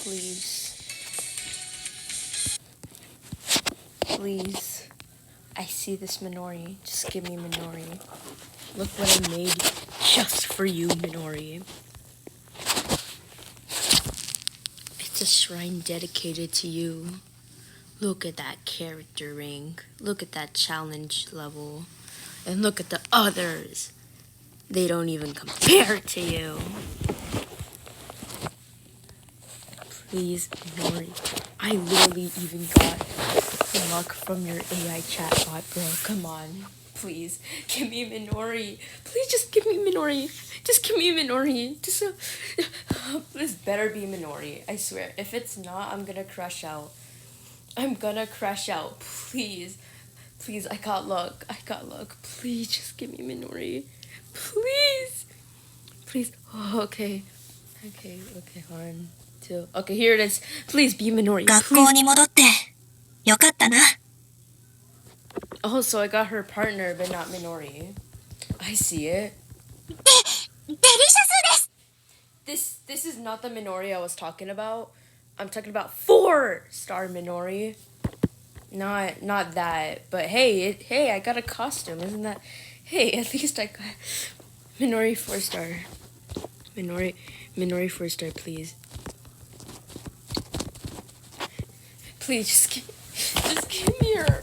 please. Please. I see this Minori. Just give me Minori. Look what I made just for you, Minori. It's a shrine dedicated to you. Look at that character rank. Look at that challenge level. And look at the others. They don't even compare to you. Please, Minori. I literally even got luck from your AI chatbot, bro. Come on. Please, give me Minori. Please just give me Minori. Just give me Minori. Just this better be Minori. I swear. If it's not, I'm gonna crash out. I'm gonna crash out. Please. Please, I got luck. I got luck. Please, just give me Minori. Please. Please. Oh, okay. Okay, hold on. Okay, here it is. Please be Minori. 学校に戻ってよかったな。 Oh, so I got her partner, but not Minori. I see it. デリシャスです。 This is not the Minori I was talking about. I'm talking about 4-star Minori. Not that. But hey, I got a costume. Isn't that? Hey, at least I got Minori 4-star. Minori 4-star, please. Please just give me her.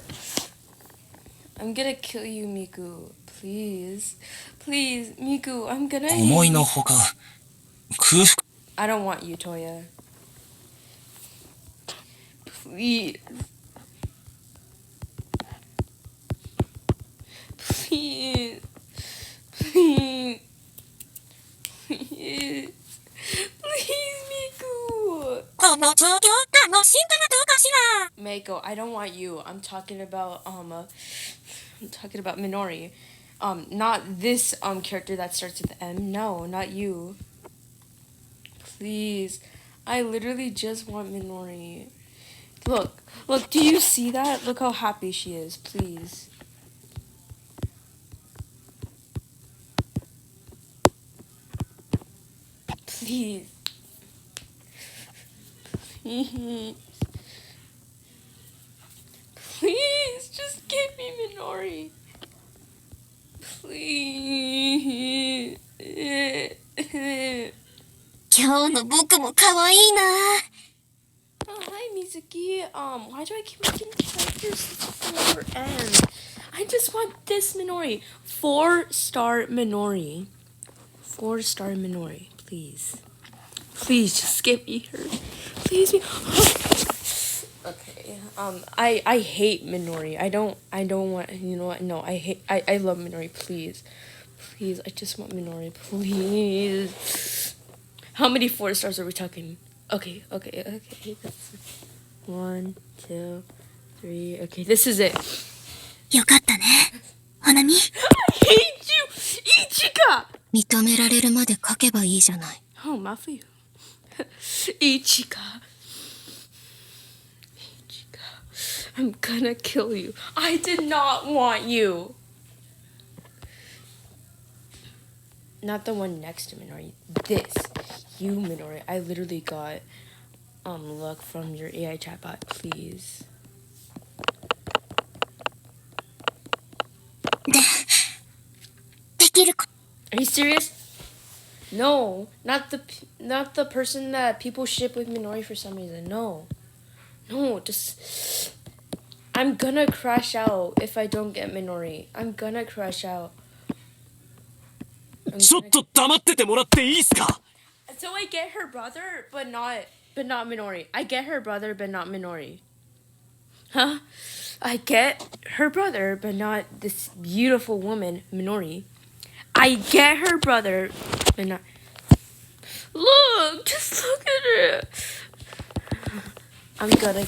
I'm gonna kill you, Miku. Please, Miku. I'm gonna. 思いのほか空腹。 I don't want you, Toya. Please. Please. Please. Please. Please, Miku. この状況楽しんだらどうかしら。 Mako, I don't want you. I'm talking about Minori. Not this character that starts with M. No, not you. Please. I literally just want Minori. Look, do you see that? Look how happy she is. Please. Please. Please. Please, just give me Minori. Please. 今日の僕も可愛いな。 Oh, hi, Mizuki. Why do I keep making characters 4M? I just want this Minori. 4-star Minori. 4-star Minori, please. Please, just give me her. Please, me. Okay. I hate Minori. I don't want. You know what? No, I love Minori. Please, I just want Minori. Please. How many 4 stars are we talking? Okay. That's 1, 2, 3. Okay, this is it. よかったね。花見。 I hate you, Ichika. 認められるまで書けばいいじゃない。 Oh, not for you. Ichika. I'm gonna kill you. I did not want you. Not the one next to Minori. This. You, Minori. I literally got luck from your AI chatbot. Please. できるか。 Are you serious? No, not the person that people ship with Minori for some reason. No, just I'm gonna crash out if I don't get Minori. I'm gonna crash out. ちょっと黙っててもらっていいっすか。 So I get her brother, but not Minori. I get her brother, but not Minori. Huh? I get her brother, but not this beautiful woman, Minori. I get her brother, but not. Look, just look at it. I'm gonna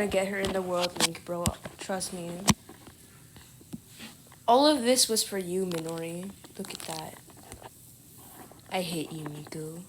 get her in the world link, bro. Trust me. All of this was for you, Minori. Look at that. I hate you, Miku.